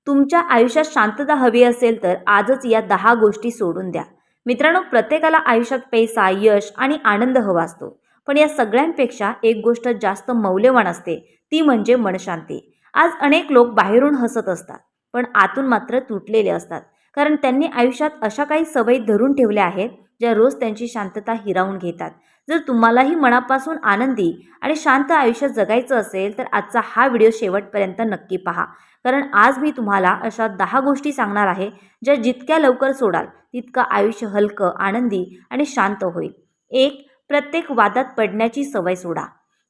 तुमच्या आयुष्यात शांतता हवी असेल तर आजच या 10 गोष्टी सोडून द्या. मित्रांनो, प्रत्येकाला आयुष्यात पैसा, यश आणि आनंद हवा असतो. पण या सगळ्यांपेक्षा एक गोष्ट जास्त मौल्यवान असते, ती म्हणजे मनशांती. आज अनेक लोक बाहेरून हसत असतात, पण आतून मात्र तुटलेले असतात. कारण त्यांनी आयुष्यात अशा काही सवयी धरून ठेवल्या आहेत, ज्या रोज त्यांची शांतता हिरावून घेतात. जर तुम्हालाही मनापासून आनंदी आणि शांत आयुष्य जगायचं असेल, तर आजचा हा व्हिडिओ शेवटपर्यंत नक्की पहा. कारण आज मी तुम्हाला अशा 10 गोष्टी सांगणार आहे, ज्या जितक्या लवकर सोडाल तितकं आयुष्य हलकं, आनंदी आणि शांत होईल. 1. प्रत्येक वादात पडण्याची सवय सोडा.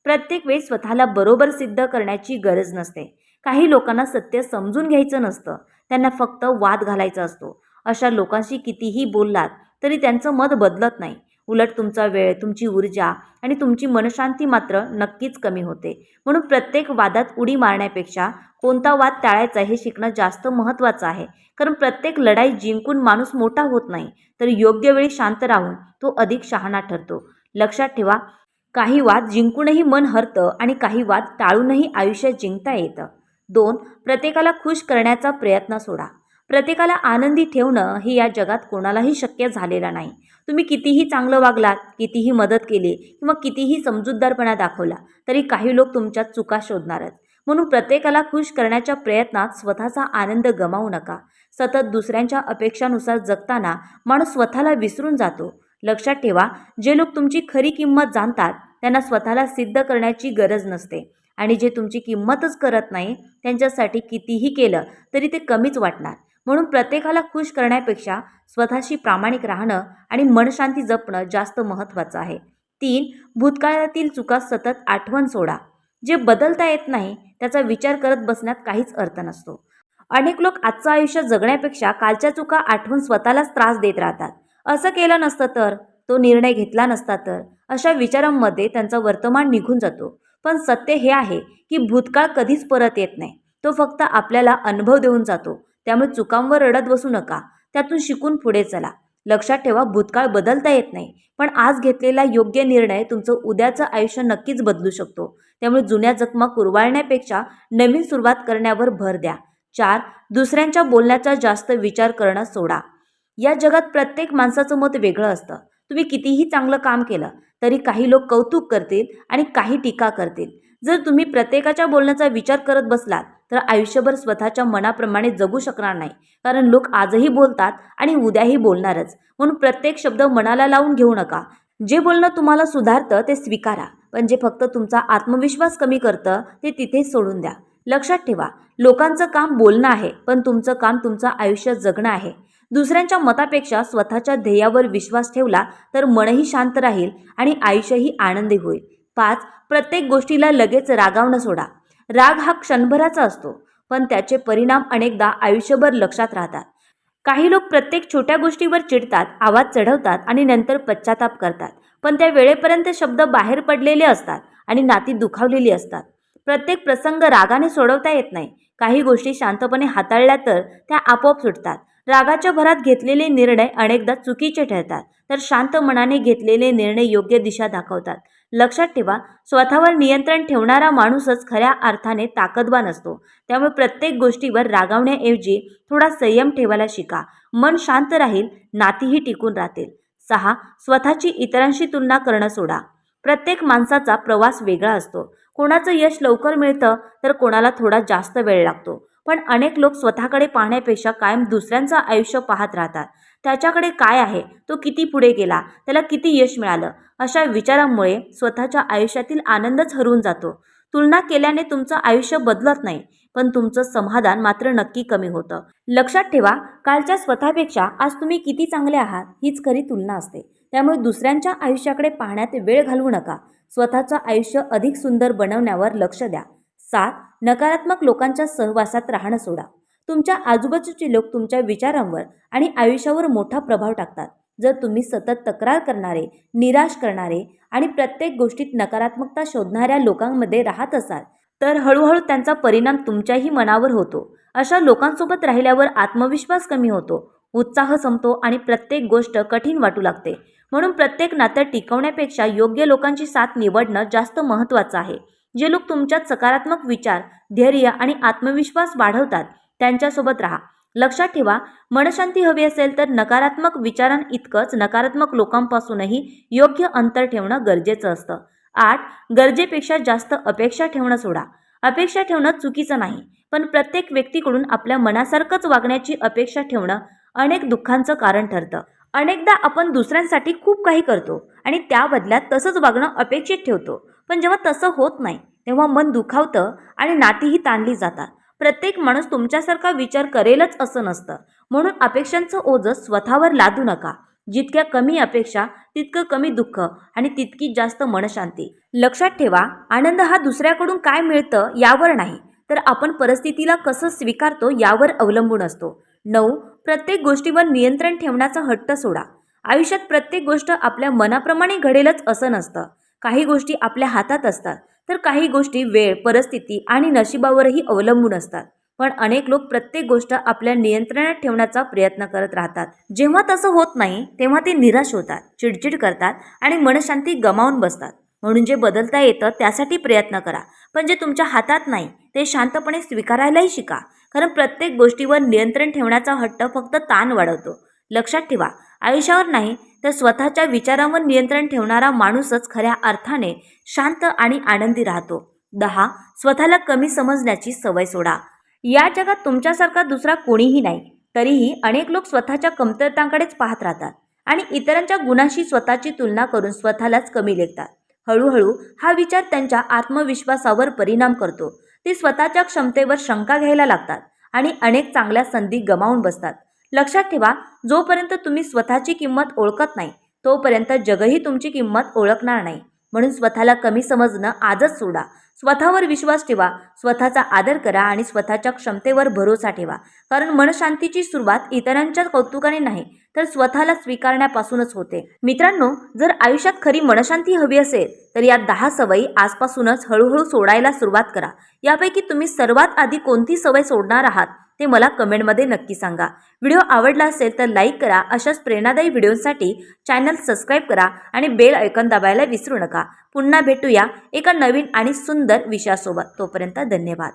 प्रत्येक वेळी स्वतःला बरोबर सिद्ध करण्याची गरज नसते. काही लोकांना सत्य समजून घ्यायचं नसतं, त्यांना फक्त वाद घालायचा असतो. अशा लोकांशी कितीही बोललात तरी त्यांचं मत बदलत नाही. उलट तुमचा वेळ, तुमची ऊर्जा आणि तुमची मनशांती मात्र नक्कीच कमी होते. म्हणून प्रत्येक वादात उडी मारण्यापेक्षा कोणता वाद टाळायचा हे शिकणं जास्त महत्त्वाचं आहे. कारण प्रत्येक लढाई जिंकून माणूस मोठा होत नाही, तर योग्य वेळी शांत राहून तो अधिक शहाणा ठरतो. लक्षात ठेवा, काही वाद जिंकूनही मन हरतं आणि काही वाद टाळूनही आयुष्य जिंकता येतं. 2. प्रत्येकाला खुश करण्याचा प्रयत्न सोडा. प्रत्येकाला आनंदी ठेवणं हे या जगात कोणालाही शक्य झालेलं नाही. तुम्ही कितीही चांगलं वागलात, कितीही मदत केली किंवा कितीही समजूतदारपणा दाखवला, तरी काही लोक तुमच्यात चुका शोधणारच. म्हणून प्रत्येकाला खुश करण्याच्या प्रयत्नात स्वतःचा आनंद गमावू नका. सतत दुसऱ्यांच्या अपेक्षानुसार जगताना माणूस स्वतःला विसरून जातो. लक्षात ठेवा, जे लोक तुमची खरी किंमत जाणतात त्यांना स्वतःला सिद्ध करण्याची गरज नसते. आणि जे तुमची किंमतच करत नाही, त्यांच्यासाठी कितीही केलं तरी ते कमीच वाटणार. म्हणून प्रत्येकाला खुश करण्यापेक्षा स्वतःशी प्रामाणिक राहणं आणि मनशांती जपणं जास्त महत्त्वाचं आहे. 3. भूतकाळातील चुका सतत आठवण सोडा. जे बदलता येत नाही त्याचा विचार करत बसण्यात काहीच अर्थ नसतो. अनेक लोक आजचं आयुष्य जगण्यापेक्षा कालच्या चुका आठवून स्वतःलाच त्रास देत राहतात. असं केलं नसतं तर, तो निर्णय घेतला नसता तर, अशा विचारांमध्ये त्यांचा वर्तमान निघून जातो. पण सत्य हे आहे की भूतकाळ कधीच परत येत नाही, तो फक्त आपल्याला अनुभव देऊन जातो. त्यामुळे चुकांवर रडत बसू नका, त्यातून शिकून पुढे चला. लक्षात ठेवा, भूतकाळ बदलता येत नाही, पण आज घेतलेला योग्य निर्णय तुमचं उद्याचं आयुष्य नक्कीच बदलू शकतो. त्यामुळे जुन्या जखमा कुरवाळण्यापेक्षा नवीन सुरुवात करण्यावर भर द्या. 4. दुसऱ्यांच्या बोलण्याचा जास्त विचार करणं सोडा. या जगात प्रत्येक माणसाचं मत वेगळं असतं. तुम्ही कितीही चांगलं काम केलं तरी काही लोक कौतुक करतील आणि काही टीका करतील. जर तुम्ही प्रत्येकाच्या बोलण्याचा विचार करत बसलात तर आयुष्यभर स्वतःच्या मनाप्रमाणे जगू शकणार नाही. कारण लोक आजही बोलतात आणि उद्याही बोलणारच. म्हणून प्रत्येक शब्द मनाला लावून घेऊ नका. जे बोलणं तुम्हाला सुधारतं ते स्वीकारा, पण जे फक्त तुमचा आत्मविश्वास कमी करतं ते तिथेच सोडून द्या. लक्षात ठेवा, लोकांचं काम बोलणं आहे, पण तुमचं काम तुमचं आयुष्य जगणं आहे. दुसऱ्यांच्या मतापेक्षा स्वतःच्या ध्येयावर विश्वास ठेवला तर मनही शांत राहील आणि आयुष्यही आनंदी होईल. 5. प्रत्येक गोष्टीला लगेच रागावणं सोडा. राग हा क्षणभराचा असतो, पण त्याचे परिणाम अनेकदा आयुष्यभर लक्षात राहतात. काही लोक प्रत्येक छोट्या गोष्टीवर चिडतात, आवाज चढवतात आणि नंतर पश्चाताप करतात. पण त्या वेळेपर्यंत शब्द बाहेर पडलेले असतात आणि नाती दुखावलेली असतात. प्रत्येक प्रसंग रागाने सोडवता येत नाही. काही गोष्टी शांतपणे हाताळल्या तर त्या आपोआप सुटतात. रागाच्या भरात घेतलेले निर्णय अनेकदा चुकीचे ठरतात, तर शांत मनाने घेतलेले निर्णय योग्य दिशा दाखवतात. लक्षात ठेवा, स्वतःवर नियंत्रण ठेवणारा माणूसच खऱ्या अर्थाने ताकदवान असतो. त्यामुळे प्रत्येक गोष्टीवर रागावण्याऐवजी थोडा संयम ठेवायला शिका. मन शांत राहील, नातीही टिकून राहतील. 6. स्वतःची इतरांशी तुलना करणं सोडा. प्रत्येक माणसाचा प्रवास वेगळा असतो. कोणाचं यश लवकर मिळतं तर कोणाला थोडा जास्त वेळ लागतो. पण अनेक लोक स्वतःकडे पाहण्यापेक्षा कायम दुसऱ्यांचं आयुष्य पाहत राहतात. त्याच्याकडे काय आहे, तो किती पुढे गेला, त्याला किती यश मिळालं, अशा विचारांमुळे स्वतःच्या आयुष्यातील आनंदच हरवून जातो. तुलना केल्याने तुमचं आयुष्य बदलत नाही, पण तुमचं समाधान मात्र नक्की कमी होतं. लक्षात ठेवा, कालच्या स्वतःपेक्षा आज तुम्ही किती चांगले आहात हीच खरी तुलना असते. त्यामुळे दुसऱ्यांच्या आयुष्याकडे पाहण्यात वेळ घालवू नका. स्वतःचं आयुष्य अधिक सुंदर बनवण्यावर लक्ष द्या. 7. नकारात्मक लोकांच्या सहवासात राहणं सोडा. तुमच्या आजूबाजूचे लोक तुमच्या विचारांवर आणि आयुष्यावर मोठा प्रभाव टाकतात. जर तुम्ही सतत तक्रार करणारे, निराश करणारे आणि प्रत्येक गोष्टीत नकारात्मकता शोधणाऱ्या लोकांमध्ये राहत असाल तर हळूहळू त्यांचा परिणाम तुमच्याही मनावर होतो. अशा लोकांसोबत राहिल्यावर आत्मविश्वास कमी होतो, उत्साह संपतो आणि प्रत्येक गोष्ट कठीण वाटू लागते. म्हणून प्रत्येक नातं टिकवण्यापेक्षा योग्य लोकांची साथ निवडणं जास्त महत्त्वाचं आहे. जे लोक तुमच्यात सकारात्मक विचार, धैर्य आणि आत्मविश्वास वाढवतात त्यांच्यासोबत राहा. लक्षात ठेवा, मनशांती हवी असेल तर नकारात्मक विचारांइतकंच नकारात्मक लोकांपासूनही योग्य अंतर ठेवणं गरजेचं असतं. 8. गरजेपेक्षा जास्त अपेक्षा ठेवणं सोडा. अपेक्षा ठेवणं चुकीचं नाही, पण प्रत्येक व्यक्तीकडून आपल्या मनासारखंच वागण्याची अपेक्षा ठेवणं अनेक दुःखांचं कारण ठरतं. अनेकदा आपण दुसऱ्यांसाठी खूप काही करतो आणि त्या बदल्यात तसंच वागणं अपेक्षित ठेवतो. पण जेव्हा तसं होत नाही, तेव्हा मन दुखावतं आणि नातीही ताणली जातात. प्रत्येक माणूस तुमच्यासारखा विचार करेलच असं नसतं. म्हणून अपेक्षांचं ओझं स्वतःवर लादू नका. जितक्या कमी अपेक्षा, तितकं कमी दुःख आणि तितकी जास्त मनशांती. लक्षात ठेवा, आनंद हा दुसऱ्याकडून काय मिळतं यावर नाही, तर आपण परिस्थितीला कसं स्वीकारतो यावर अवलंबून असतो. 9. प्रत्येक गोष्टीवर नियंत्रण ठेवण्याचा हट्ट सोडा. आयुष्यात प्रत्येक गोष्ट आपल्या मनाप्रमाणे घडेलच असं नसतं. काही गोष्टी आपल्या हातात असतात, तर काही गोष्टी वेळ, परिस्थिती आणि नशिबावरही अवलंबून असतात. पण अनेक लोक प्रत्येक गोष्ट आपल्या नियंत्रणात ठेवण्याचा प्रयत्न करत राहतात. जेव्हा तसं होत नाही, तेव्हा ते निराश होतात, चिडचिड करतात आणि मनशांती गमावून बसतात. म्हणून जे बदलता येतं त्यासाठी प्रयत्न करा, पण जे तुमच्या हातात नाही ते शांतपणे स्वीकारायलाही शिका. कारण प्रत्येक गोष्टीवर नियंत्रण ठेवण्याचा हट्ट फक्त ताण वाढवतो. लक्षात ठेवा, आयुष्यावर नाही तर स्वतःच्या विचारांवर नियंत्रण ठेवणारा माणूसच खऱ्या अर्थाने शांत आणि आनंदी राहतो. 10. स्वतःला कमी समजण्याची सवय सोडा. या जगात तुमच्यासारखा दुसरा कोणीही नाही, तरीही अनेक लोक स्वतःच्या कमतरतांकडेच पाहत राहतात आणि इतरांच्या गुणांशी स्वतःची तुलना करून स्वतःलाच कमी लेखतात. हळूहळू हा विचार त्यांच्या आत्मविश्वासावर परिणाम करतो. ते स्वतःच्या क्षमतेवर शंका घ्यायला लागतात आणि अनेक चांगल्या संधी गमावून बसतात. लक्षात ठेवा, जोपर्यंत तुम्ही स्वतःची किंमत ओळखत नाही, तोपर्यंत जगही तुमची किंमत ओळखणार नाही. म्हणून स्वतःला कमी समजणं आजच सोडा. स्वतःवर विश्वास ठेवा, स्वतःचा आदर करा आणि स्वतःच्या क्षमतेवर भरोसा ठेवा. कारण मनशांतीची सुरुवात इतरांच्या कौतुकाने नाही, तर स्वतःला स्वीकारण्यापासूनच होते. मित्रांनो, जर आयुष्यात खरी मनशांती हवी असेल तर या 10 सवयी आजपासूनच हळूहळू सोडायला सुरुवात करा. यापैकी तुम्ही सर्वात आधी कोणती सवय सोडणार आहात ते मला कमेंटमध्ये नक्की सांगा. व्हिडिओ आवडला असेल तर लाईक करा. अशाच प्रेरणादायी व्हिडिओसाठी चॅनल सबस्क्राईब करा आणि बेल आयकॉन दाबायला विसरू नका. पुन्हा भेटूया एका नवीन आणि सुंदर विषयासोबत. तोपर्यंत धन्यवाद.